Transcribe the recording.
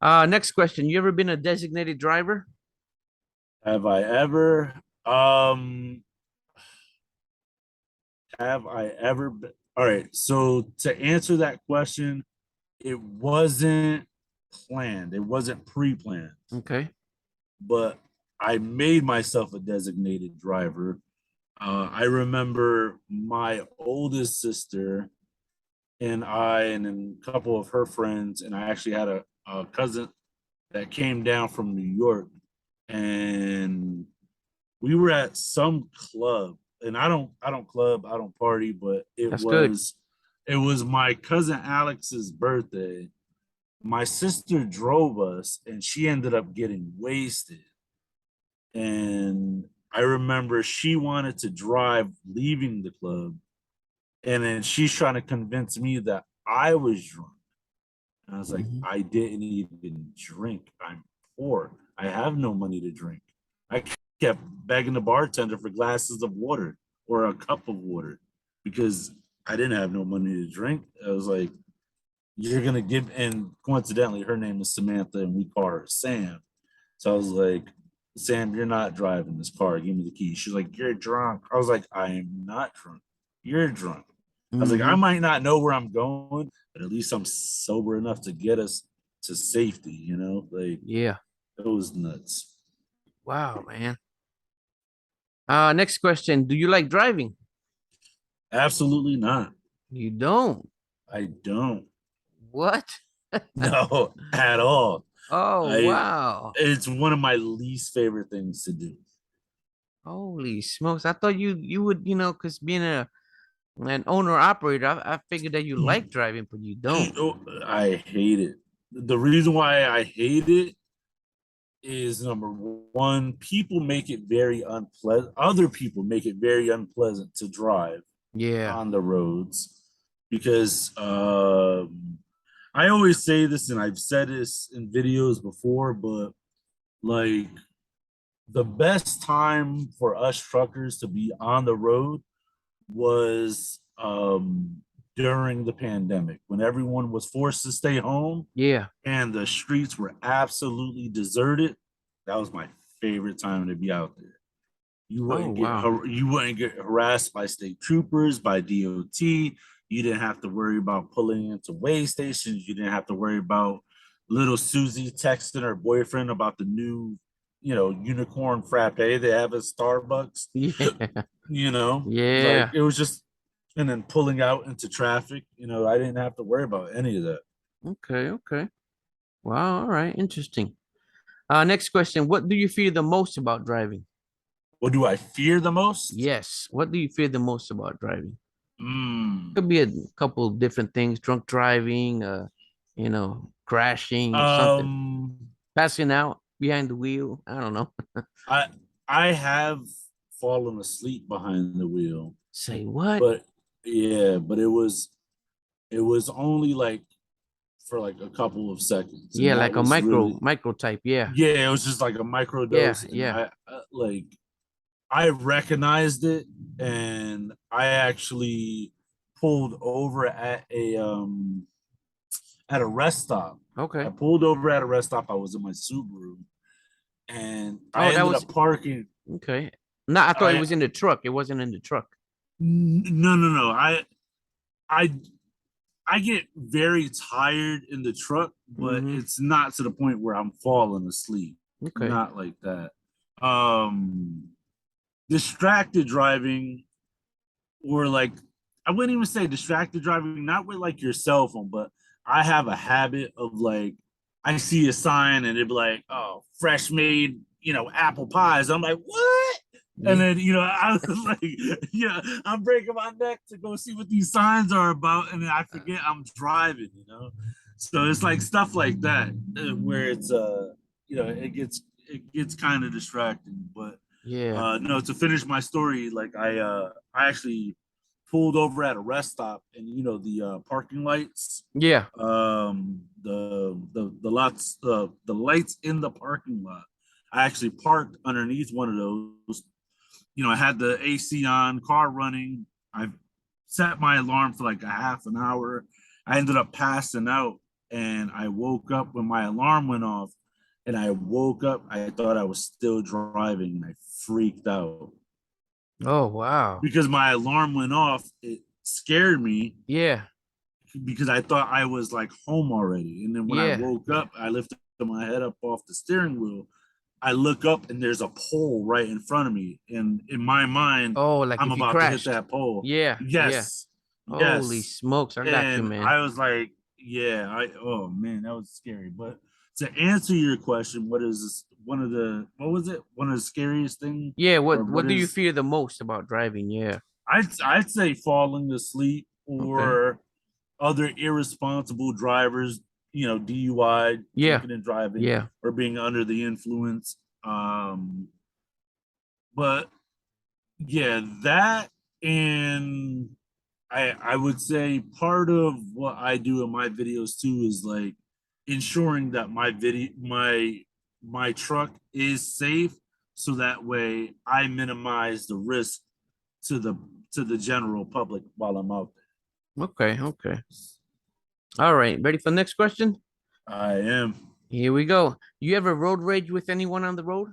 Next question. You ever been a designated driver? Have I ever? Um, have I ever been? All right. So to answer that question, it wasn't planned. It wasn't pre-planned, Okay. but I made myself a designated driver. I remember my oldest sister and I, and then a couple of her friends, and I actually had a cousin that came down from New York, and we were at some club, and I don't club, I don't party, but it That's good. was it was my cousin Alex's birthday. My sister drove us, and she ended up getting wasted. And I remember she wanted to drive leaving the club, and then she's trying to convince me that I was drunk. And I was like, Mhm. I didn't even drink. I'm poor. I have no money to drink. I kept begging the bartender for glasses of water or a cup of water because I didn't have no money to drink. I was like, you're gonna give, and coincidentally, her name is Samantha, and we call her Sam. So I was like, Sam, you're not driving this car. Give me the key. She's like, you're drunk. I was like, I am not drunk. You're drunk. I was like, I Mhm. might not know where I'm going, but at least I'm sober enough to get us to safety, Like Yeah. it was nuts. Wow, man. Next question. Do you like driving? Absolutely not. You don't. I don't. What? No, at all. Oh, I wow. it's one of my least favorite things to do. Holy smokes. I thought you would, because being an owner operator, I figured that you like driving, but you don't. I hate it. The reason why I hate it is number one, people make it very unpleasant. Other people make it very unpleasant to drive Yeah. on the roads because I always say this, and I've said this in videos before, but like the best time for us truckers to be on the road was during the pandemic when everyone was forced to stay home Yeah. and the streets were absolutely deserted. That was my favorite time to be out there. You Oh, wouldn't get wow. you wouldn't get harassed by state troopers, by DOT. You didn't have to worry about pulling into way stations. You didn't have to worry about little Susie texting her boyfriend about the new, unicorn frappe they have at Starbucks. Yeah. Like Yeah. it was just, and then pulling out into traffic. I didn't have to worry about any of that. Okay, okay. Wow, all right. Interesting. Next question. What do you fear the most about driving? What do I fear the most? Yes. What do you fear the most about driving? Could Mm. be a couple of different things, drunk driving, crashing or something. Um, Passing out behind the wheel. I don't know. I I have fallen asleep behind the wheel, Say what? but yeah, but it was only like for like a couple of seconds, and Yeah, that like a was micro really, micro type. Yeah. yeah, it was just like a micro Yeah, dose, and yeah. I recognized it, and I actually pulled over at a rest stop. I Okay. pulled over at a rest stop. I was in my Subaru, and I Oh, that ended was up parking. okay. No, I thought it I was in the truck. It wasn't in the truck. No, no, no. I I get very tired in the truck, but Mm-hmm. it's not to the point where I'm falling asleep. Okay. Not like that. Um Distracted driving, or like, I wouldn't even say distracted driving, not with like your cell phone, but I have a habit of like, I see a sign and it'd be like, oh, fresh made, apple pies. I'm like, what? And Yeah. then, I was like, yeah, I'm breaking my neck to go see what these signs are about. And then I forget I'm driving. So it's like stuff like that, where it's, it gets kind of distracting. But Yeah. no, to finish my story, like I actually pulled over at a rest stop, and the parking lights, Yeah. the lots, the lights in the parking lot. I actually parked underneath one of those. I had the AC on, car running. I set my alarm for like a half an hour. I ended up passing out, and I woke up when my alarm went off. And I woke up, I thought I was still driving, and I freaked out Oh, wow. because my alarm went off. It scared me Yeah. because I thought I was like home already. And then when I Yeah. woke up, I lifted my head up off the steering wheel. I look up and there's a pole right in front of me. And in my mind, Oh, like I'm if you about to hit crashed. that pole. Yeah. Yeah. Yes. Holy Yes. smokes. I got you, And man. I was like, yeah, oh man, that was scary. But to answer your question, what is this, one of the, what was it? One of the scariest thing, Yeah. or What what do you is, fear the most about driving? Yeah. I'd say falling asleep Okay. or other irresponsible drivers, DUI, Yeah. drinking and driving, Yeah. or being under the influence. But yeah, that, and I would say part of what I do in my videos too is like ensuring that my truck is safe, so that way I minimize the risk to the general public while I'm out Okay. Okay. All right. Ready for the next question? there. I am. Here we go. You ever road rage with anyone on the road?